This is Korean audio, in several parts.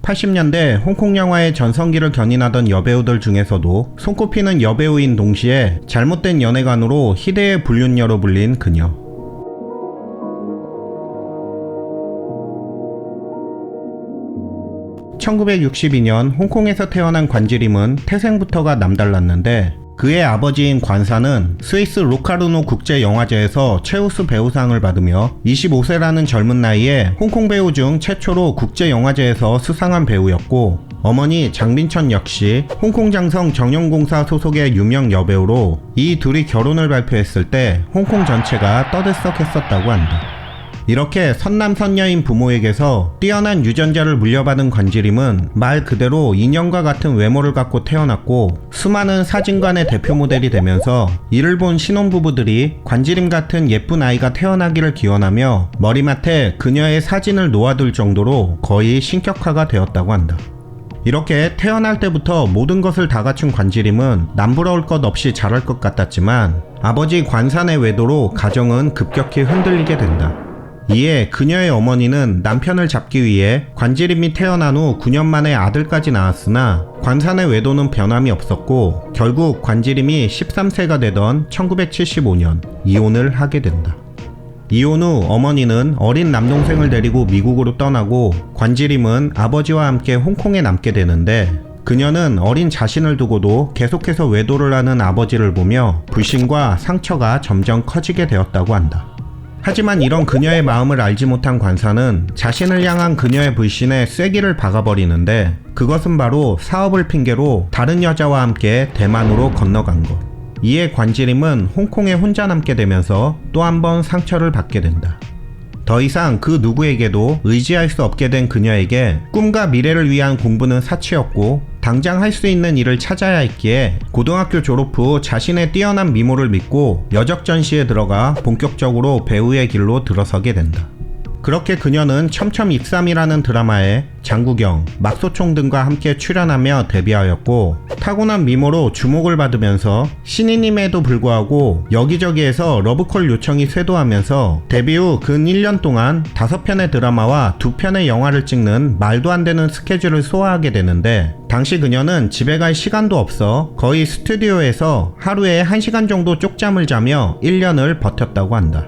80년대 홍콩 영화의 전성기를 견인하던 여배우들 중에서도 손꼽히는 여배우인 동시에 잘못된 연애관으로 희대의 불륜녀로 불린 그녀. (1962년) 홍콩에서 태어난 관지림은 태생부터가 남달랐는데 그의 아버지인 관사는 스위스 로카르노 국제영화제에서 최우수 배우상을 받으며 25세라는 젊은 나이에 홍콩 배우 중 최초로 국제영화제에서 수상한 배우였고, 어머니 장빈천 역시 홍콩장성 정영공사 소속의 유명 여배우로 이 둘이 결혼을 발표했을 때 홍콩 전체가 떠들썩했었다고 한다. 이렇게 선남선녀인 부모에게서 뛰어난 유전자를 물려받은 관지림은 말 그대로 인형과 같은 외모를 갖고 태어났고 수많은 사진관의 대표 모델이 되면서 이를 본 신혼부부들이 관지림 같은 예쁜 아이가 태어나기를 기원하며 머리맡에 그녀의 사진을 놓아둘 정도로 거의 신격화가 되었다고 한다. 이렇게 태어날 때부터 모든 것을 다 갖춘 관지림은 남부러울 것 없이 자랄 것 같았지만 아버지 관산의 외도로 가정은 급격히 흔들리게 된다. 이에 그녀의 어머니는 남편을 잡기 위해 관지림이 태어난 후 9년 만에 아들까지 낳았으나 관산의 외도는 변함이 없었고 결국 관지림이 13세가 되던 1975년 이혼을 하게 된다. 이혼 후 어머니는 어린 남동생을 데리고 미국으로 떠나고 관지림은 아버지와 함께 홍콩에 남게 되는데 그녀는 어린 자신을 두고도 계속해서 외도를 하는 아버지를 보며 불신과 상처가 점점 커지게 되었다고 한다. 하지만 이런 그녀의 마음을 알지 못한 관사는 자신을 향한 그녀의 불신에 쐐기를 박아버리는데 그것은 바로 사업을 핑계로 다른 여자와 함께 대만으로 건너간 것. 이에 관지림은 홍콩에 혼자 남게 되면서 또 한 번 상처를 받게 된다. 더 이상 그 누구에게도 의지할 수 없게 된 그녀에게 꿈과 미래를 위한 공부는 사치였고 당장 할 수 있는 일을 찾아야 했기에 고등학교 졸업 후 자신의 뛰어난 미모를 믿고 여적전시에 들어가 본격적으로 배우의 길로 들어서게 된다. 그렇게 그녀는 첨첨입삼이라는 드라마에 장국영, 막소총 등과 함께 출연하며 데뷔하였고 타고난 미모로 주목을 받으면서 신인임에도 불구하고 여기저기에서 러브콜 요청이 쇄도하면서 데뷔 후 근 1년 동안 5편의 드라마와 2편의 영화를 찍는 말도 안 되는 스케줄을 소화하게 되는데 당시 그녀는 집에 갈 시간도 없어 거의 스튜디오에서 하루에 1시간 정도 쪽잠을 자며 1년을 버텼다고 한다.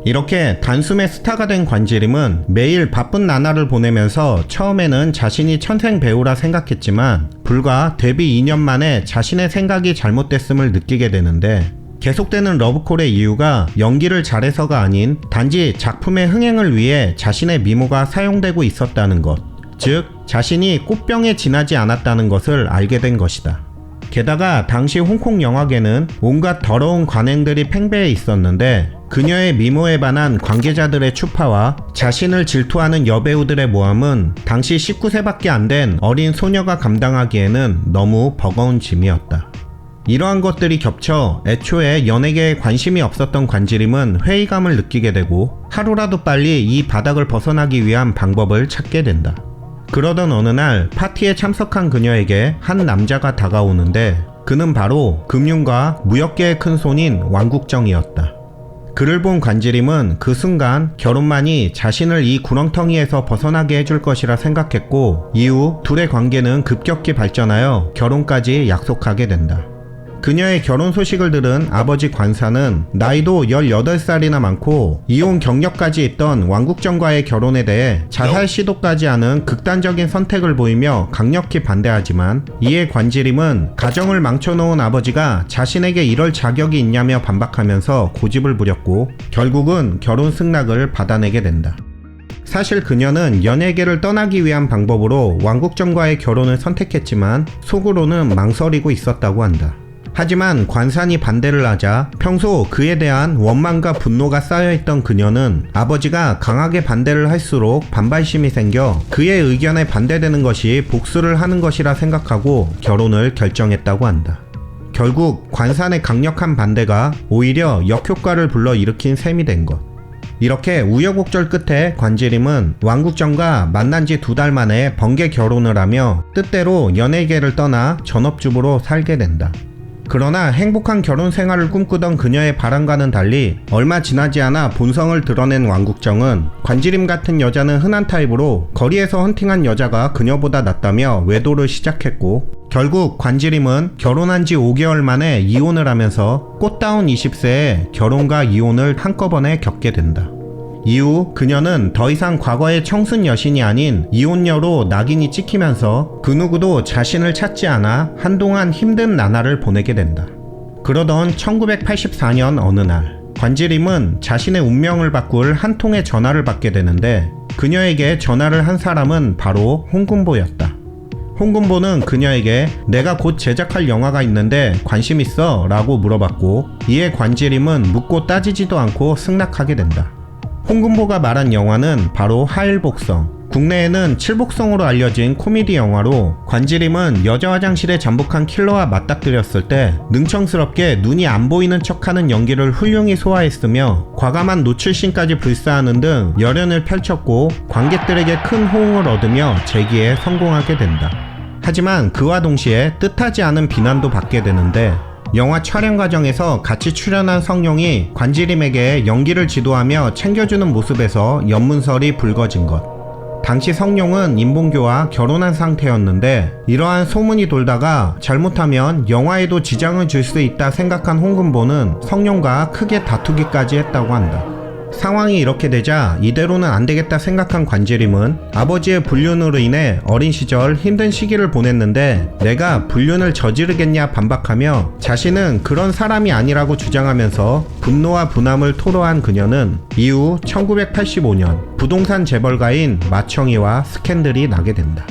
이렇게 단숨에 스타가 된 관지림은 매일 바쁜 나날을 보내면서 처음에는 자신이 천생 배우라 생각했지만 불과 데뷔 2년 만에 자신의 생각이 잘못됐음을 느끼게 되는데 계속되는 러브콜의 이유가 연기를 잘해서가 아닌 단지 작품의 흥행을 위해 자신의 미모가 사용되고 있었다는 것, 즉 자신이 꽃병에 지나지 않았다는 것을 알게 된 것이다. 게다가 당시 홍콩 영화계는 온갖 더러운 관행들이 팽배해 있었는데 그녀의 미모에 반한 관계자들의 추파와 자신을 질투하는 여배우들의 모함은 당시 19세밖에 안 된 어린 소녀가 감당하기에는 너무 버거운 짐이었다. 이러한 것들이 겹쳐 애초에 연예계에 관심이 없었던 관지림은 회의감을 느끼게 되고 하루라도 빨리 이 바닥을 벗어나기 위한 방법을 찾게 된다. 그러던 어느 날 파티에 참석한 그녀에게 한 남자가 다가오는데 그는 바로 금융과 무역계의 큰손인 왕국정이었다. 그를 본 관지림은 그 순간 결혼만이 자신을 이 구렁텅이에서 벗어나게 해줄 것이라 생각했고 이후 둘의 관계는 급격히 발전하여 결혼까지 약속하게 된다. 그녀의 결혼 소식을 들은 아버지 관사는 나이도 18살이나 많고 이혼 경력까지 있던 왕국정과의 결혼에 대해 자살 시도까지 하는 극단적인 선택을 보이며 강력히 반대하지만 이에 관지림은 가정을 망쳐놓은 아버지가 자신에게 이럴 자격이 있냐며 반박하면서 고집을 부렸고 결국은 결혼 승낙을 받아내게 된다. 사실 그녀는 연예계를 떠나기 위한 방법으로 왕국정과의 결혼을 선택했지만 속으로는 망설이고 있었다고 한다. 하지만 관산이 반대를 하자 평소 그에 대한 원망과 분노가 쌓여있던 그녀는 아버지가 강하게 반대를 할수록 반발심이 생겨 그의 의견에 반대되는 것이 복수를 하는 것이라 생각하고 결혼을 결정했다고 한다. 결국 관산의 강력한 반대가 오히려 역효과를 불러일으킨 셈이 된 것. 이렇게 우여곡절 끝에 관지림은 왕국정과 만난 지 2달 만에 번개 결혼을 하며 뜻대로 연예계를 떠나 전업주부로 살게 된다. 그러나 행복한 결혼 생활을 꿈꾸던 그녀의 바람과는 달리 얼마 지나지 않아 본성을 드러낸 왕국정은 관지림 같은 여자는 흔한 타입으로 거리에서 헌팅한 여자가 그녀보다 낫다며 외도를 시작했고, 결국 관지림은 결혼한 지 5개월 만에 이혼을 하면서 꽃다운 20세에 결혼과 이혼을 한꺼번에 겪게 된다. 이후 그녀는 더 이상 과거의 청순 여신이 아닌 이혼녀로 낙인이 찍히면서 그 누구도 자신을 찾지 않아 한동안 힘든 나날을 보내게 된다. 그러던 1984년 어느 날, 관지림은 자신의 운명을 바꿀 한 통의 전화를 받게 되는데, 그녀에게 전화를 한 사람은 바로 홍금보였다. 홍금보는 그녀에게 내가 곧 제작할 영화가 있는데 관심 있어? 라고 물어봤고, 이에 관지림은 묻고 따지지도 않고 승낙하게 된다. 홍금보가 말한 영화는 바로 하일복성. 국내에는 칠복성으로 알려진 코미디 영화로, 관지림은 여자 화장실에 잠복한 킬러와 맞닥뜨렸을 때 능청스럽게 눈이 안 보이는 척하는 연기를 훌륭히 소화했으며 과감한 노출신까지 불사하는 등 열연을 펼쳤고, 관객들에게 큰 호응을 얻으며 재기에 성공하게 된다. 하지만 그와 동시에 뜻하지 않은 비난도 받게 되는데, 영화 촬영 과정에서 같이 출연한 성룡이 관지림에게 연기를 지도하며 챙겨주는 모습에서 연문설이 불거진 것. 당시 성룡은 임봉교와 결혼한 상태였는데, 이러한 소문이 돌다가 잘못하면 영화에도 지장을 줄 수 있다 생각한 홍금보는 성룡과 크게 다투기까지 했다고 한다. 상황이 이렇게 되자 이대로는 안 되겠다 생각한 관지림은 아버지의 불륜으로 인해 어린 시절 힘든 시기를 보냈는데 내가 불륜을 저지르겠냐 반박하며, 자신은 그런 사람이 아니라고 주장하면서 분노와 분함을 토로한 그녀는 이후 1985년 부동산 재벌가인 마청이와 스캔들이 나게 된다.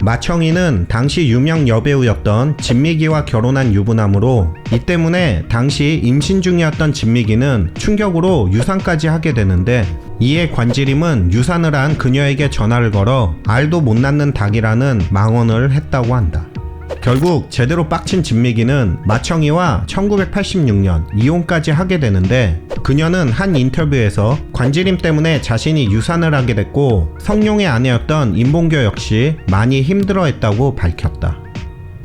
마청이는 당시 유명 여배우였던 진미기와 결혼한 유부남으로, 이 때문에 당시 임신 중이었던 진미기는 충격으로 유산까지 하게 되는데, 이에 관지림은 유산을 한 그녀에게 전화를 걸어 알도 못 낳는 닭이라는 망언을 했다고 한다. 결국 제대로 빡친 진미기는 마청이와 1986년 이혼까지 하게 되는데, 그녀는 한 인터뷰에서 관지림 때문에 자신이 유산을 하게 됐고 성룡의 아내였던 임봉교 역시 많이 힘들어했다고 밝혔다.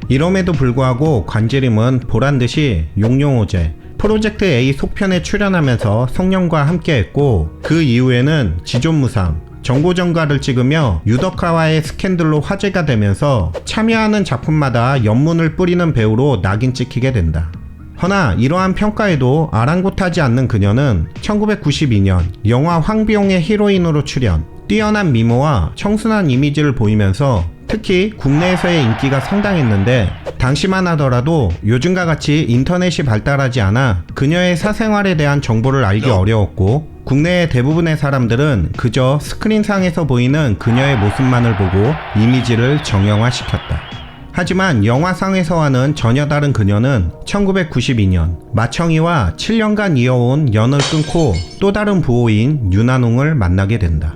이럼에도 불구하고 관지림은 보란듯이 용룡호재, 프로젝트 A 속편에 출연하면서 성룡과 함께했고, 그 이후에는 지존무상, 정고정가를 찍으며 유덕화와의 스캔들로 화제가 되면서 참여하는 작품마다 연문을 뿌리는 배우로 낙인 찍히게 된다. 허나 이러한 평가에도 아랑곳하지 않는 그녀는 1992년 영화 황비용의 히로인으로 출연, 뛰어난 미모와 청순한 이미지를 보이면서 특히 국내에서의 인기가 상당했는데, 당시만 하더라도 요즘과 같이 인터넷이 발달하지 않아 그녀의 사생활에 대한 정보를 알기 어려웠고, 국내의 대부분의 사람들은 그저 스크린상에서 보이는 그녀의 모습만을 보고 이미지를 정형화시켰다. 하지만 영화상에서와는 전혀 다른 그녀는 1992년 마청이와 7년간 이어온 연을 끊고 또 다른 부호인 윤한웅을 만나게 된다.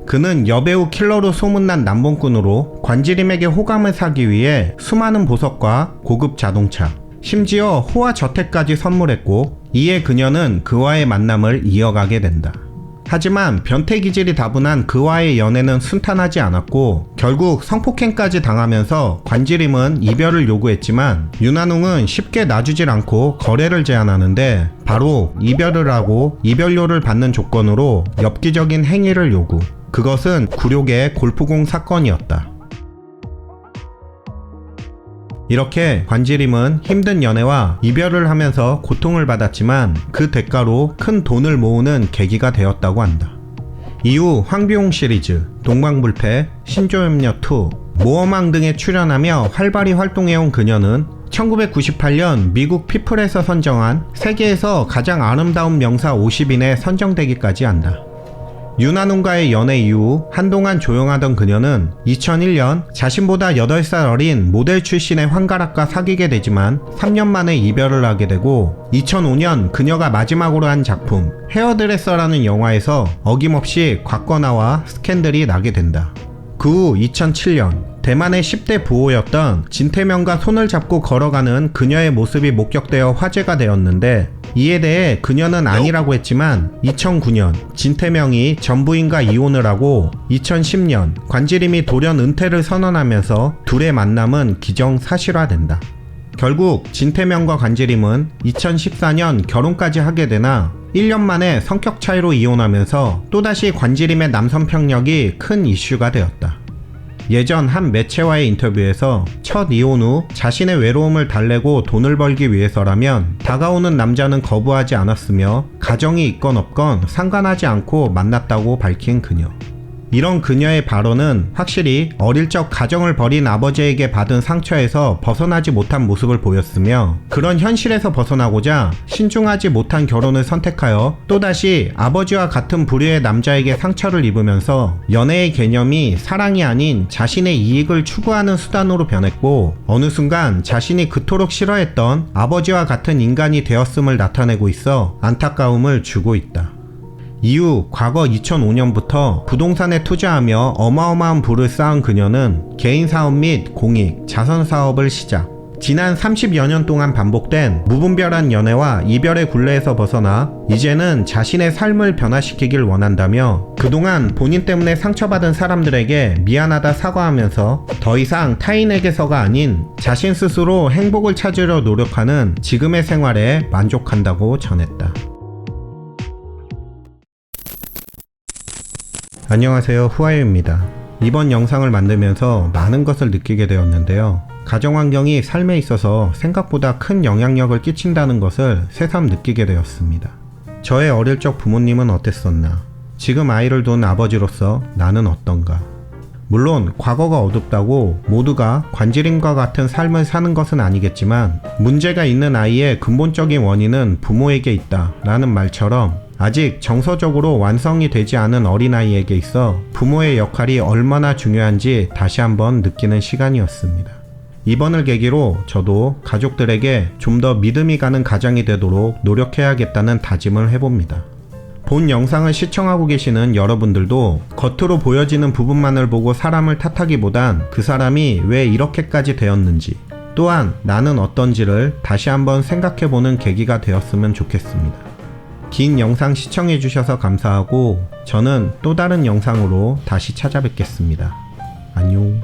그는 여배우 킬러로 소문난 남봉꾼으로 관지림에게 호감을 사기 위해 수많은 보석과 고급 자동차, 심지어 호화 저택까지 선물했고, 이에 그녀는 그와의 만남을 이어가게 된다. 하지만 변태 기질이 다분한 그와의 연애는 순탄하지 않았고, 결국 성폭행까지 당하면서 관지림은 이별을 요구했지만 윤한웅은 쉽게 놔주질 않고 거래를 제안하는데, 바로 이별을 하고 이별료를 받는 조건으로 엽기적인 행위를 요구. 그것은 굴욕의 골프공 사건이었다. 이렇게 관지림은 힘든 연애와 이별을 하면서 고통을 받았지만 그 대가로 큰 돈을 모으는 계기가 되었다고 한다. 이후 황비용 시리즈, 동방불패, 신조협녀2, 모험왕 등에 출연하며 활발히 활동해온 그녀는 1998년 미국 피플에서 선정한 세계에서 가장 아름다운 명사 50인에 선정되기까지 한다. 윤한웅과의 연애 이후 한동안 조용하던 그녀는 2001년 자신보다 8살 어린 모델 출신의 황가락과 사귀게 되지만 3년 만에 이별을 하게 되고, 2005년 그녀가 마지막으로 한 작품 헤어드레서라는 영화에서 어김없이 곽건아와 스캔들이 나게 된다. 그 후 2007년 대만의 10대 부호였던 진태명과 손을 잡고 걸어가는 그녀의 모습이 목격되어 화제가 되었는데, 이에 대해 그녀는 아니라고 했지만 2009년 진태명이 전 부인과 이혼을 하고 2010년 관지림이 돌연 은퇴를 선언하면서 둘의 만남은 기정사실화된다. 결국 진태명과 관지림은 2014년 결혼까지 하게 되나 1년 만에 성격 차이로 이혼하면서 또다시 관지림의 남성 평력이 큰 이슈가 되었다. 예전 한 매체와의 인터뷰에서 첫 이혼 후 자신의 외로움을 달래고 돈을 벌기 위해서라면 다가오는 남자는 거부하지 않았으며 가정이 있건 없건 상관하지 않고 만났다고 밝힌 그녀. 이런 그녀의 발언은 확실히 어릴 적 가정을 버린 아버지에게 받은 상처에서 벗어나지 못한 모습을 보였으며, 그런 현실에서 벗어나고자 신중하지 못한 결혼을 선택하여 또다시 아버지와 같은 부류의 남자에게 상처를 입으면서 연애의 개념이 사랑이 아닌 자신의 이익을 추구하는 수단으로 변했고, 어느 순간 자신이 그토록 싫어했던 아버지와 같은 인간이 되었음을 나타내고 있어 안타까움을 주고 있다. 이후 과거 2005년부터 부동산에 투자하며 어마어마한 부를 쌓은 그녀는 개인 사업 및 공익, 자선 사업을 시작. 지난 30여 년 동안 반복된 무분별한 연애와 이별의 굴레에서 벗어나 이제는 자신의 삶을 변화시키길 원한다며, 그동안 본인 때문에 상처받은 사람들에게 미안하다 사과하면서 더 이상 타인에게서가 아닌 자신 스스로 행복을 찾으려 노력하는 지금의 생활에 만족한다고 전했다. 안녕하세요, 후아유입니다. 이번 영상을 만들면서 많은 것을 느끼게 되었는데요. 가정환경이 삶에 있어서 생각보다 큰 영향력을 끼친다는 것을 새삼 느끼게 되었습니다. 저의 어릴 적 부모님은 어땠었나? 지금 아이를 둔 아버지로서 나는 어떤가? 물론 과거가 어둡다고 모두가 관지림과 같은 삶을 사는 것은 아니겠지만, 문제가 있는 아이의 근본적인 원인은 부모에게 있다 라는 말처럼 아직 정서적으로 완성이 되지 않은 어린아이에게 있어 부모의 역할이 얼마나 중요한지 다시 한번 느끼는 시간이었습니다. 이번을 계기로 저도 가족들에게 좀 더 믿음이 가는 가장이 되도록 노력해야겠다는 다짐을 해봅니다. 본 영상을 시청하고 계시는 여러분들도 겉으로 보여지는 부분만을 보고 사람을 탓하기보단 그 사람이 왜 이렇게까지 되었는지, 또한 나는 어떤지를 다시 한번 생각해보는 계기가 되었으면 좋겠습니다. 긴 영상 시청해주셔서 감사하고 저는 또 다른 영상으로 다시 찾아뵙겠습니다. 안녕.